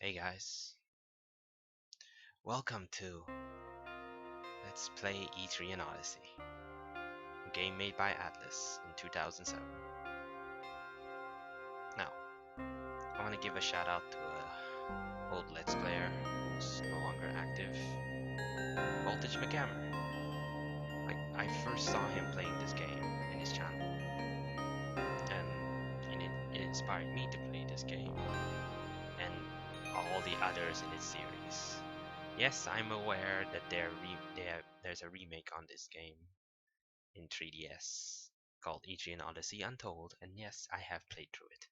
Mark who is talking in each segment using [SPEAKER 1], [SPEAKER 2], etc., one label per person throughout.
[SPEAKER 1] Hey guys, welcome to Let's Play Etrian Odyssey, a game made by Atlas in 2007. Now, I want to give a shout out to a old Let's Player who's no longer active, Voltage McGammer. I first saw him playing this game in his channel, and it inspired me to play this game, and all the others in its series. Yes, I'm aware that there's a remake on this game in 3DS called Etrian Odyssey Untold, and yes, I have played through it.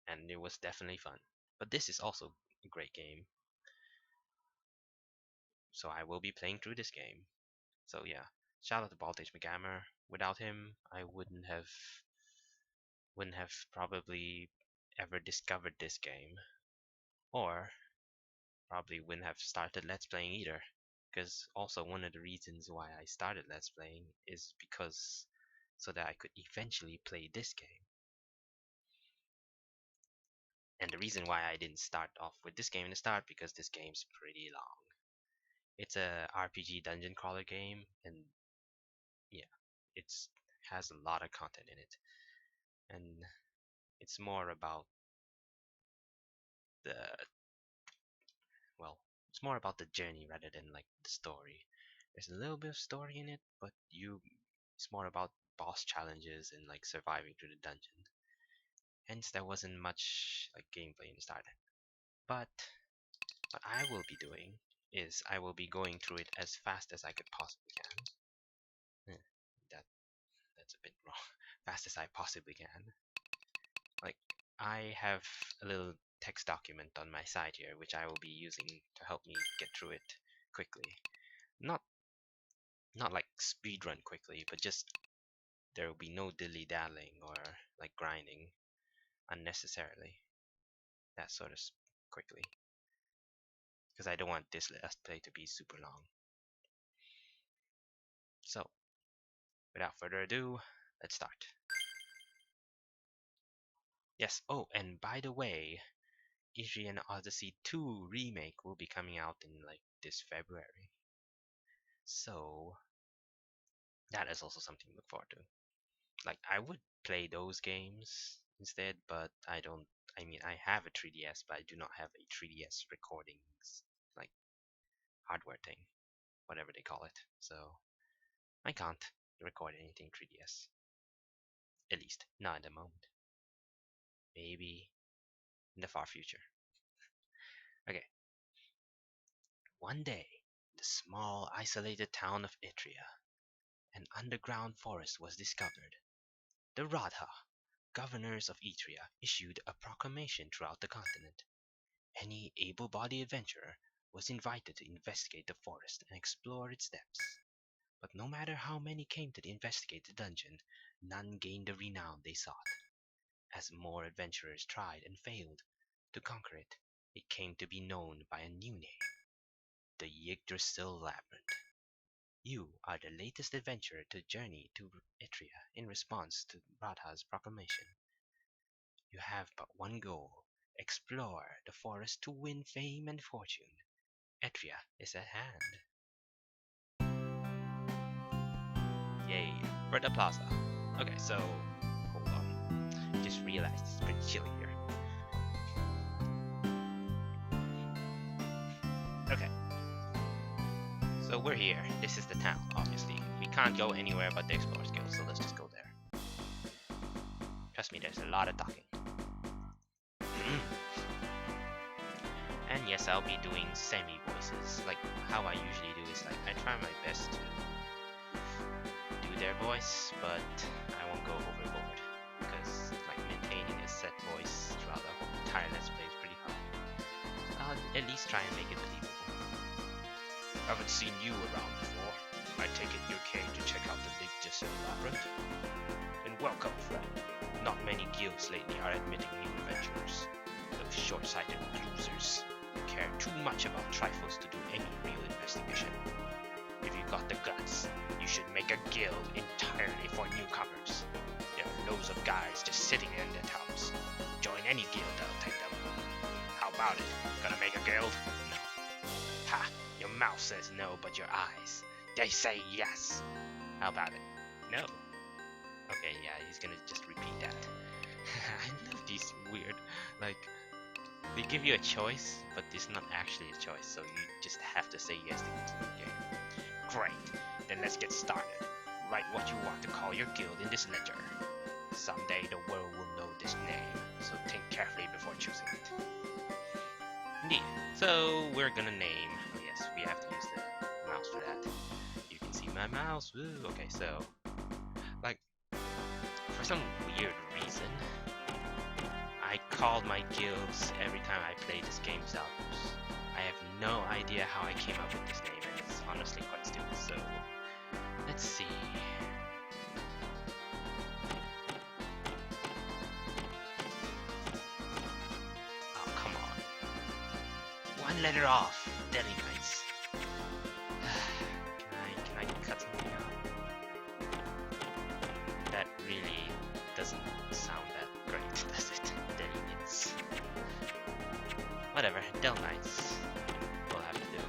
[SPEAKER 1] And it was definitely fun. But this is also a great game. So I will be playing through this game. So yeah, shout out to Voltage McGammer. Without him, I wouldn't have probably ever discovered this game. Or probably wouldn't have started Let's Playing either. Because also one of the reasons why I started Let's Playing is because so that I could eventually play this game. And the reason why I didn't start off with this game in the start, because this game's pretty long. It's a RPG dungeon crawler game, and yeah, it's has a lot of content in it. And it's more about the it's more about the journey rather than like the story. There's a little bit of story in it, but it's more about boss challenges and like surviving through the dungeon. Hence, there wasn't much like gameplay in the start. But what I will be doing is I will be going through it as fast as I could possibly can. That's a bit wrong. Fast as I possibly can. Like, I have a little text document on my side here, which I will be using to help me get through it quickly. Not like speedrun quickly, but just there will be no dilly-dallying or like grinding unnecessarily. That sort of quickly. Because I don't want this last play to be super long. So, without further ado, let's start. Yes, oh, and by the way, Etrian Odyssey 2 remake will be coming out in like this February. So, that is also something to look forward to. Like, I would play those games instead, but I don't. I mean, I have a 3DS, but I do not have a 3DS recordings, like, hardware thing, whatever they call it. So, I can't record anything 3DS. At least, not at the moment. Maybe in the far future. Okay. One day, the small, isolated town of Yggdrasil, an underground forest was discovered. The Radha, governors of Yggdrasil, issued a proclamation throughout the continent. Any able-bodied adventurer was invited to investigate the forest and explore its depths. But no matter how many came to investigate the dungeon, none gained the renown they sought. As more adventurers tried and failed to conquer it, it came to be known by a new name, the Yggdrasil Labyrinth. You are the latest adventurer to journey to Etria in response to Radha's proclamation. You have but one goal: explore the forest to win fame and fortune. Etria is at hand. Yay, for the plaza. Okay, so hold on. Just realized it's pretty chilly here. Okay. So we're here. This is the town, obviously. We can't go anywhere but the Explorer Guild, so let's just go there. Trust me, there's a lot of talking. And yes, I'll be doing semi-voices. Like, how I usually do is, like, I try my best to do their voice, but I won't go overboard. Because, like, maintaining a set voice throughout the whole entire Let's Play is pretty hard. I'll at least try and make it believable. Haven't seen you around before. I take it you came to check out the Yggdrasil Labyrinth? Then welcome, friend. Not many guilds lately are admitting new adventurers. Those short-sighted losers care too much about trifles to do any real investigation. If you got the guts, you should make a guild entirely for newcomers. There are loads of guys just sitting in their tubs. Join Any guild, I'll take them. How about it? Gonna make a guild? No. Ha! Your mouth says no, but your eyes, they say yes. How about it? No. Okay, yeah, he's gonna just repeat that. I love these weird, like, they give you a choice, but it's not actually a choice, so you just have to say yes to continue the game. Great, then let's get started. Write what you want to call your guild in this ledger. Someday the world will know this name, so think carefully before choosing it. Indeed. So we're gonna name. Oh yes, we have to use the mouse for that. You can see my mouse. Woo. Okay, so like for some weird reason, I called my guilds every time I play this game's albums. I have no idea how I came up with this name, and it's honestly quite stupid. So let's see. One letter off. Very nice. Can I cut something out? That really doesn't sound that great, does it? Delicates. Whatever. Del Knights. We'll have to do.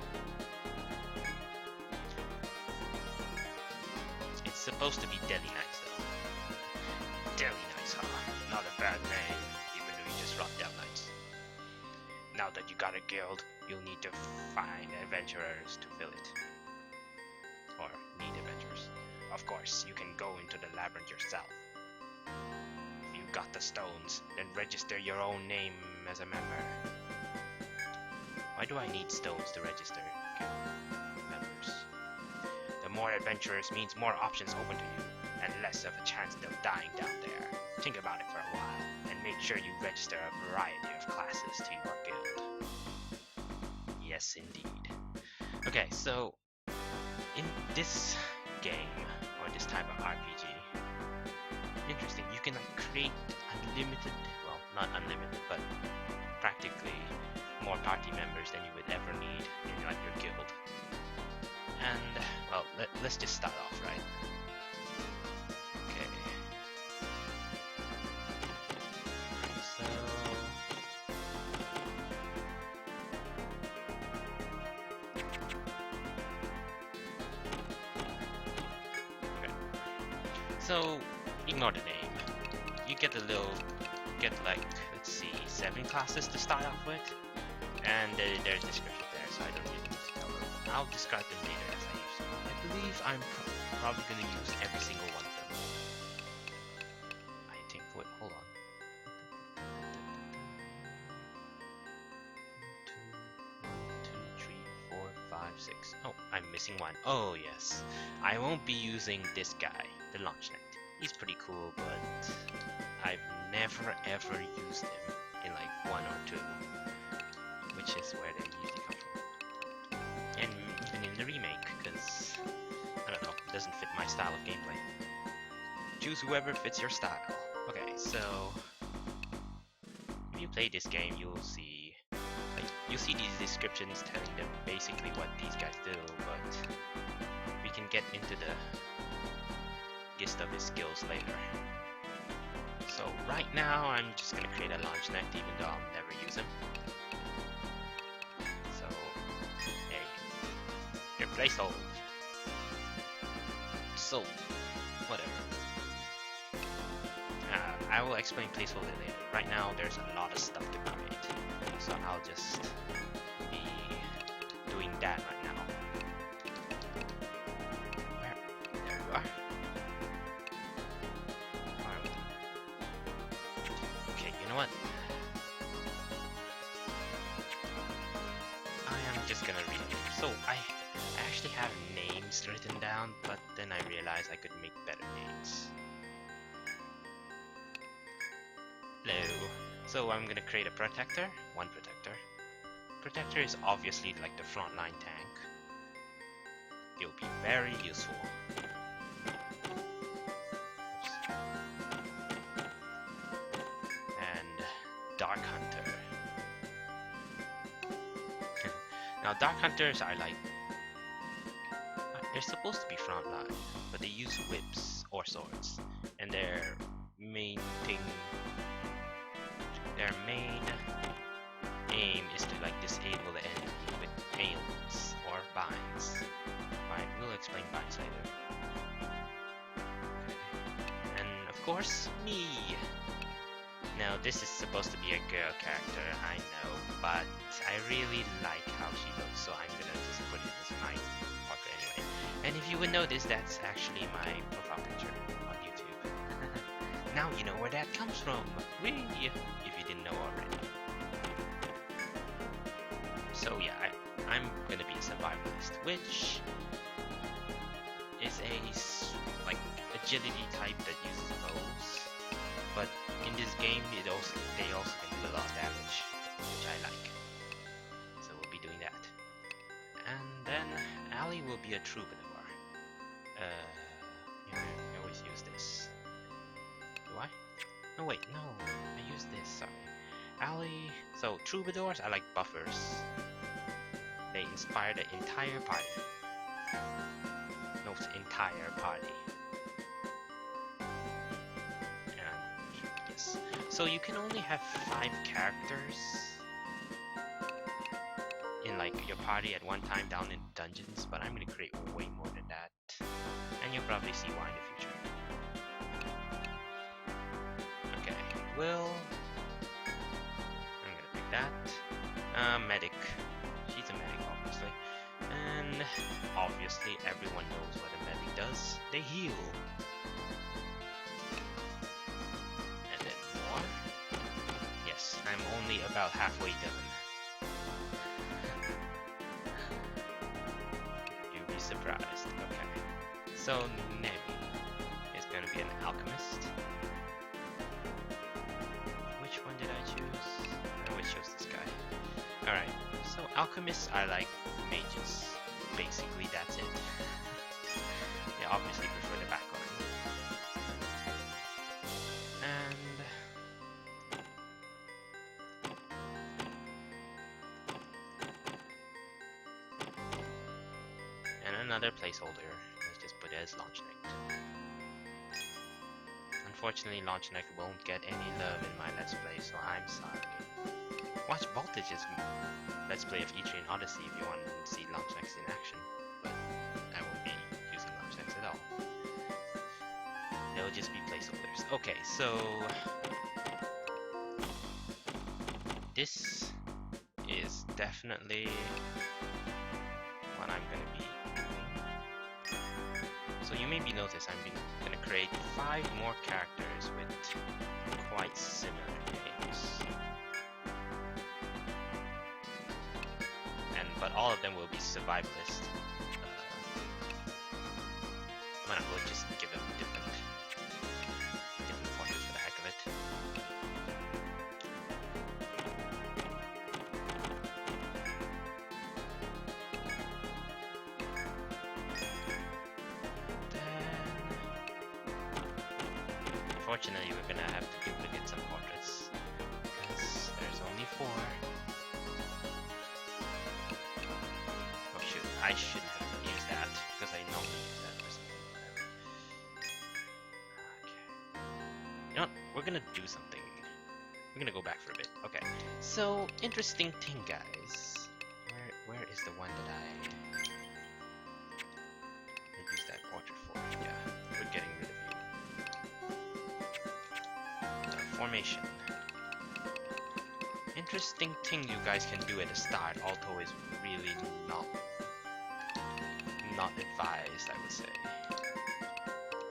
[SPEAKER 1] It's supposed to be Deli Knights though. Deli Knights, huh? Not a bad name, even though you just rocked Del Knights. Now that you got a guild, you'll need to find adventurers to fill it. Or need adventurers. Of course, you can go into the labyrinth yourself. If you got the stones, then register your own name as a member. Why do I need stones to register members? The more adventurers means more options open to you, and less of a chance of dying down there. Think about it for a while, and make sure you register a variety of classes to your guild. Yes, indeed. Okay, so in this game, or this type of RPG, interesting, you can like create unlimited, well, not unlimited, but practically more party members than you would ever need in like your guild. And well, let's just start off, right? So, ignore the name. You get like, let's see, 7 classes to start off with, and there's description there, so I don't really need to cover them. I'll describe them later as I use them. I believe I'm probably going to use every single one of them. I think, wait, hold on. 1, 2, 3, 4, 5, 6. Oh, I'm missing one. Oh, yes. I won't be using this guy, the Launch Knight. He's pretty cool, but I've never ever used him in like 1 or 2, which is where they usually come from. And even in the remake, because, I don't know, it doesn't fit my style of gameplay. Choose whoever fits your style. Okay, so if you play this game, you'll see these descriptions telling them basically what these guys do, but we can get into the gist of his skills later. So right now I'm just gonna create a Launch Knight, even though I'll never use him. So hey, replace hold. So whatever. I will explain placeholder later. Right now there's a lot of stuff to create, so I'll just be doing that right now. There you are. Okay, you know what? I am just gonna read it. So I actually have names written down, but then I realized I could make better names. Hello. So I'm gonna create a protector, one protector. Protector is obviously like the frontline tank. It'll be very useful. And Dark Hunter. Now Dark Hunters are like, they're supposed to be frontline, but they use whips or swords, and their main course, me. Now, this is supposed to be a girl character, I know, but I really like how she looks, so I'm gonna just put it as my portrait anyway. And if you would notice, that's actually my profile picture on YouTube. Now you know where that comes from, whee! If you didn't know already. So yeah, I'm gonna be a survivalist, which is a like agility type that uses bows, but in this game they also can do a lot of damage, which I like. So we'll be doing that. And then Ali will be a troubadour. Yeah, I always use this. Do I? No wait, no, I use this, sorry. Ali, so troubadours are like buffers. They inspire the entire party. No, entire party. And yes, so you can only have 5 characters in like your party at one time down in dungeons, but I'm gonna create way more than that, and you'll probably see why in the future. Okay, well, I'm gonna pick that. Medic. She's a medic, obviously. And obviously everyone knows what a medic does. They heal. And then more. Yes, I'm only about halfway done. You'll be surprised. Okay. So Nemi is gonna be an alchemist. Which one did I choose? I always chose this guy. Alright. So alchemists are like mages. Basically, that's it. They obviously prefer the background. And another placeholder. Let's just put it as Launchneck. Unfortunately, Launchneck won't get any love in my Let's Play, so I'm sorry. Watch Voltage's Let's Play of Etrian Odyssey if you want to see Launchnex in action, but I won't be using Launchnex at all. They'll just be placeholders. Okay, so this is definitely what I'm going to be doing. So you maybe notice I'm going to create 5 more characters with quite similar names. But all of them will be survivalist. Might as well just give them different portraits for the heck of it. Then, unfortunately, we're gonna have to duplicate some portraits because there's only 4. I shouldn't have used that because I normally use that for something. Okay. You know what? We're gonna do something. We're gonna go back for a bit. Okay. So interesting thing, guys. Where is the one that I used that portrait for? Yeah, we're getting rid of you. Formation. Interesting thing you guys can do at the start, although is really not advised, I would say.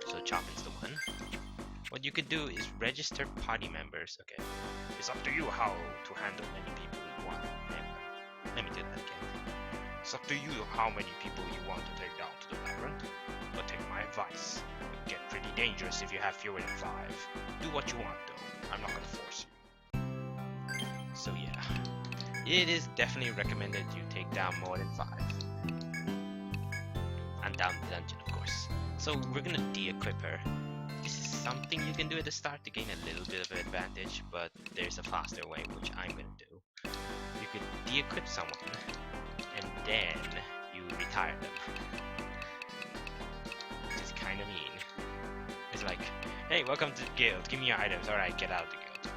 [SPEAKER 1] So Chopin's the one. What you could do is register party members. Okay, it's up to you how to handle many people you want. Let me do that again. It's up to you how many people you want to take down to the labyrinth. But take my advice. It get pretty dangerous if you have fewer than 5. Do what you want though. I'm not gonna force you. So yeah, it is definitely recommended you take down more than 5. And down the dungeon, of course. So we're gonna de-equip her. This is something you can do at the start to gain a little bit of an advantage, but there's a faster way, which I'm gonna do. You could de-equip someone, and then you retire them. Which is kinda mean. It's like, hey, welcome to the guild, give me your items, alright, get out of the guild.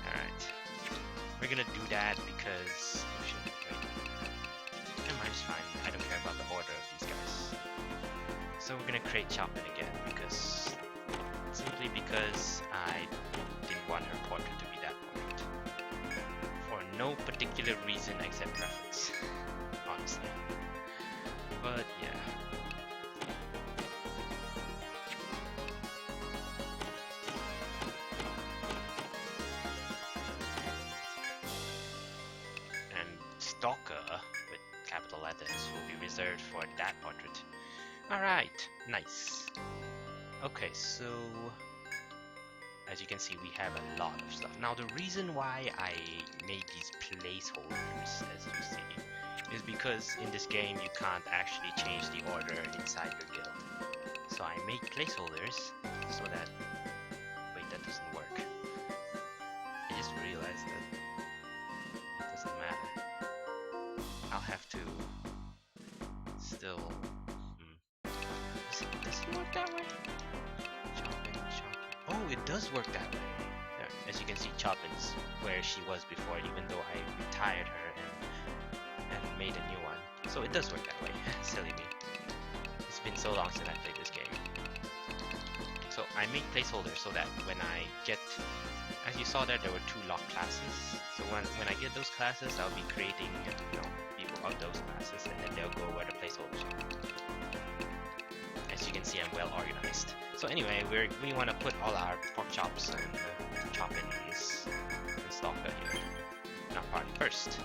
[SPEAKER 1] Alright. We're gonna do that because... oh shit, wait. Never mind. just fine. I don't care about the order of these guys. So we're gonna create Chopin again simply because I didn't want her portrait to be that portrait. For no particular reason except preference, honestly. But yeah. And Stalker with capital letters will be reserved for that portrait. Alright, nice. Okay, so as you can see, we have a lot of stuff. Now, the reason why I made these placeholders, as you see, is because in this game you can't actually change the order inside your guild. So I made placeholders so that... Wait, that doesn't work. I just realized that it doesn't matter. I'll have to still... Does it work that way? Chopin. Oh, it does work that way. Yeah, as you can see, Chopin's where she was before, even though I retired her and made a new one. So it does work that way. Silly me. It's been so long since I played this game. So I made placeholders so that when I get, as you saw there were 2 locked classes. So when I get those classes, I'll be creating, people of those classes, and then they'll go where the placeholders are. As you can see, I'm well organized. So anyway, we want to put all our pork chops and Chopins and Stalker here in our party first.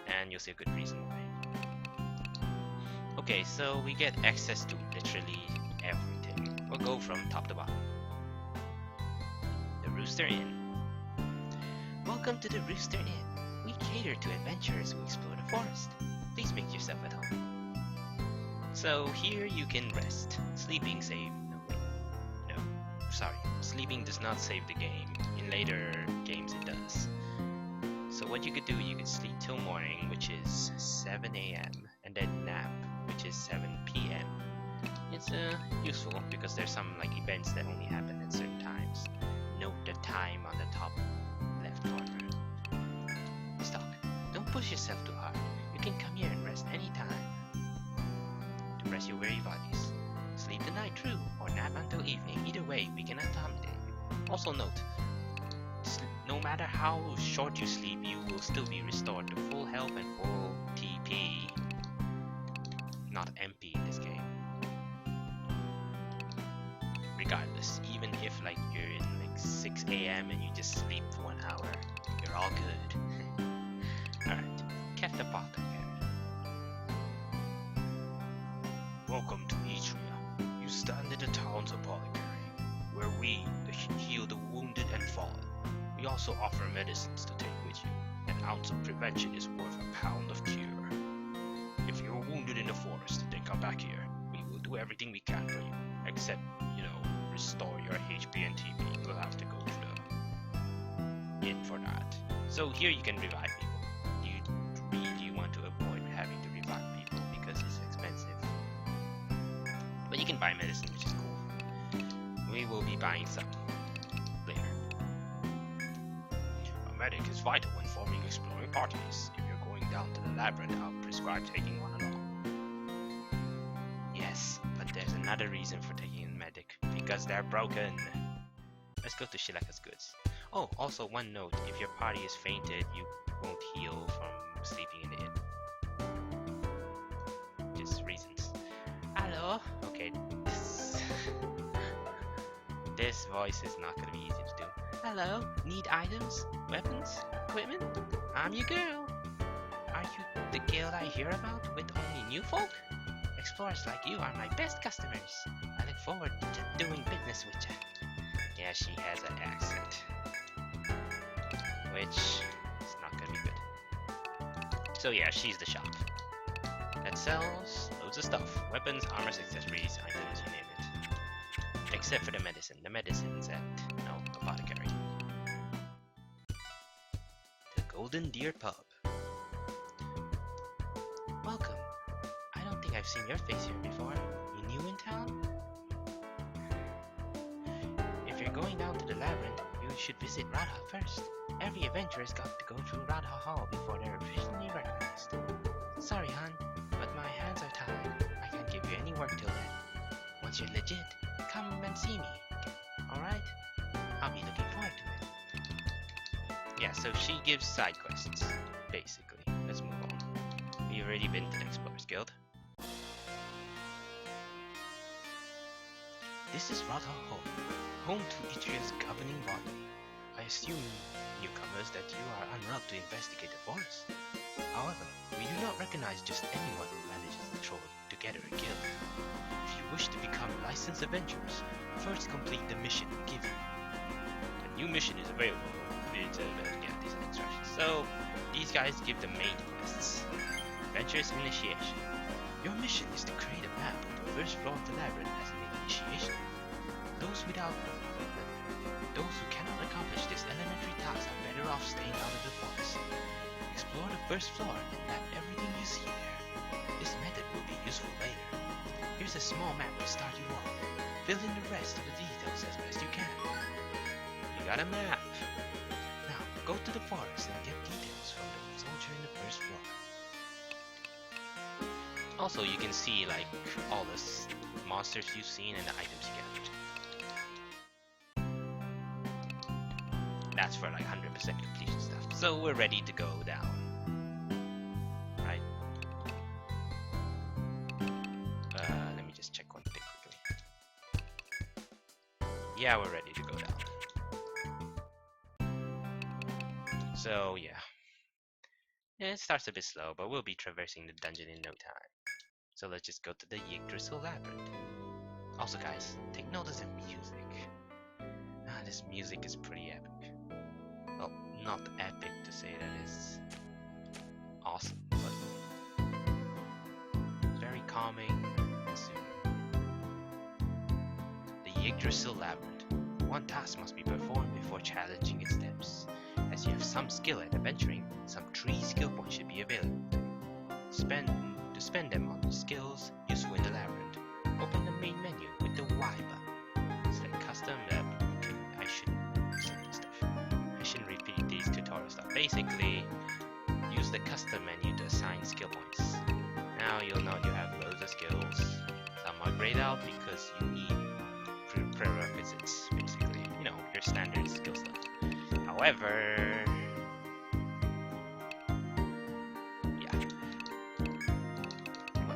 [SPEAKER 1] And you'll see a good reason why. Okay, so we get access to literally everything. We'll go from top to bottom. The Rooster Inn. Welcome to the Rooster Inn. We cater to adventurers who explore the forest. Please make yourself at home. So here you can rest. Sleeping sleeping does not save the game. In later games it does. So what you could do, you could sleep till morning, which is 7 AM, and then nap, which is 7 PM. It's useful because there's some events that only happen at certain times. Note the time on the top left corner. Stop. Don't push yourself too hard. You can come here and rest anytime. To rest your weary bodies. Sleep the night through, or nap until evening. Either way, we can accommodate you. Also note, no matter how short you sleep, you will still be restored to full health and full TP. Not MP in this game. Regardless, even if you're in 6 AM and you just sleep for 1 hour, you're all good. Alright, Kept Apothecary. Welcome to Etrian. You stand in the town's apothecary, where we heal the wounded and fallen. We also offer medicines to take with you. An ounce of prevention is worth a pound of cure. If you're wounded in the forest, then come back here. We will do everything we can for you, except, restore your HP and TP. You'll have to go to the inn for that. So here you can revive people. You really want to avoid having to revive people because it's expensive. But you can buy medicine, which is cool. We will be buying some later. A medic is vital when forming exploring parties. If you're going down to the labyrinth, I'll prescribe taking one along. Yes, but there's another reason for taking a medic. Because they're broken. Let's go to Shilaka's goods. Oh, also one note. If your party is fainted, you won't heal from sleeping in the inn. Just reasons. Hello? Okay, this voice is not gonna be easy to do. Hello? Need items? Weapons? Equipment? I'm your girl. Are you the guild I hear about with only new folk? Explorers like you are my best customers. I look forward to doing business with you. Yeah, she has an accent. Which is not gonna be good. So yeah, she's the shop. That sells loads of stuff. Weapons, armors, accessories, items, you name it. Except for the medicine. The medicine's at, apothecary. The Golden Deer Pub. Welcome. I don't think I've seen your face here before. You new in town? If you're going down to the labyrinth, you should visit Radha first. Every adventurer's got to go through Radha Hall before they're officially recognized. Sorry, hon. once you're legit, come and see me. Alright? I'll be looking forward to it. Yeah, so she gives side quests, basically. Let's move on. We've already been to the Explorers Guild. This is Radha home to Etrian's governing body. I assume, newcomers, that you are en route to investigate the forest. However, we do not recognize just anyone who manages the troll together a guild. If you wish to become licensed adventurers, first complete the mission we give you. A new mission is available. These are instructions. So, these guys give the main quests. Adventurous Initiation. Your mission is to create a map of the first floor of the labyrinth as an initiation. Those who cannot accomplish this elementary task are better off staying out of the forest. Explore the first floor and map everything you see there. This method will be useful later. Here's a small map to start you off. Fill in the rest of the details as best you can. You got a map. Now, go to the forest and get details from the soldier in the first floor. Also, you can see like all the monsters you've seen and the items you gathered. That's for like 100% completion stuff. So we're ready to go down. Right? Let me just check one thing quickly. Yeah, we're ready to go down. So yeah. It starts a bit slow, but we'll be traversing the dungeon in no time. So let's just go to the Yggdrasil labyrinth. Also guys, take note of the music. This music is pretty epic. Well, not epic to say that it's awesome, but very calming and soothing. The Yggdrasil labyrinth. One task must be performed before challenging its depths. As you have some skill at adventuring, some 3 skill points should be available. Spend them on the skills useful in the labyrinth. Open the main menu with the Y button. Select custom. I shouldn't repeat these tutorial stuff. Basically, use the custom menu to assign skill points. Now you'll know you have loads of skills. Some are grayed out because you need prerequisites, basically. You know, your standard skill stuff. However,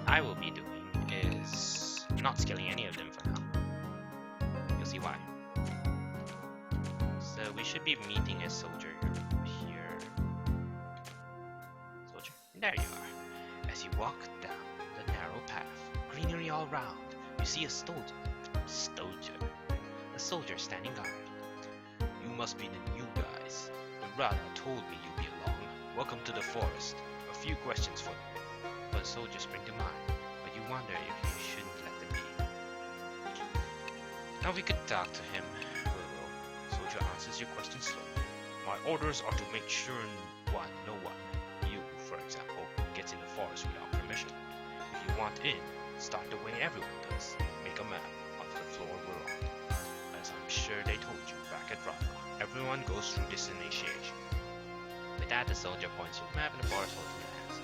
[SPEAKER 1] I will be doing is not skilling any of them for now. You'll see why. So we should be meeting a soldier here. Soldier? There you are. As you walk down the narrow path, greenery all round, you see a soldier standing guard. You must be the new guys. The Radha told me you'd be along. Welcome to the forest. A few questions for you. But soldiers spring to mind, but you wonder if you shouldn't let them be. Now we could talk to him. Soldier answers your question slowly. My orders are to make sure no one, you for example, gets in the forest without permission. If you want in, start the way everyone does. Make a map of the floor we're on. As I'm sure they told you back at Radha, everyone goes through this initiation. With that, the soldier points to the map and the forest holds their hands.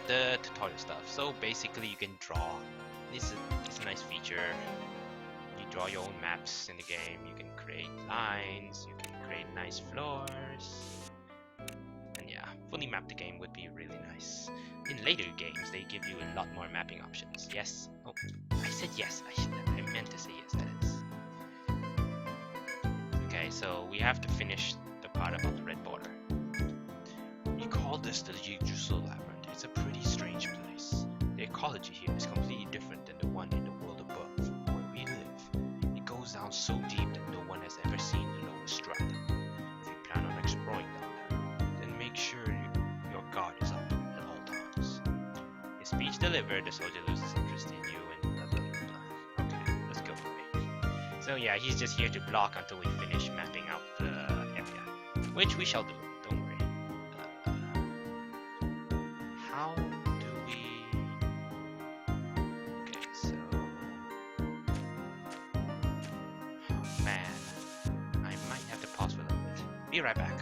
[SPEAKER 1] The tutorial stuff. So basically you can draw. This is a nice feature. You draw your own maps in the game. You can create lines. You can create nice floors. And yeah, fully map the game would be really nice. In later games, they give you a lot more mapping options. Yes. Oh, I said yes. I meant to say yes. That is. Okay, so we have to finish the part about the red border. We call this the Yggdrasil labyrinth. It's a pretty strange place. The ecology here is completely different than the one in the world above, where we live. It goes down so deep that no one has ever seen the lowest strata. If you plan on exploring down there, then make sure your guard is up at all times. His speech delivered, the soldier loses interest in you and blah blah blah. Okay, let's go away. So yeah, he's just here to block until we finish mapping out the area, which we shall do. Don't worry. How do we... Okay, so... Oh man, I might have to pause for a little bit. Be right back.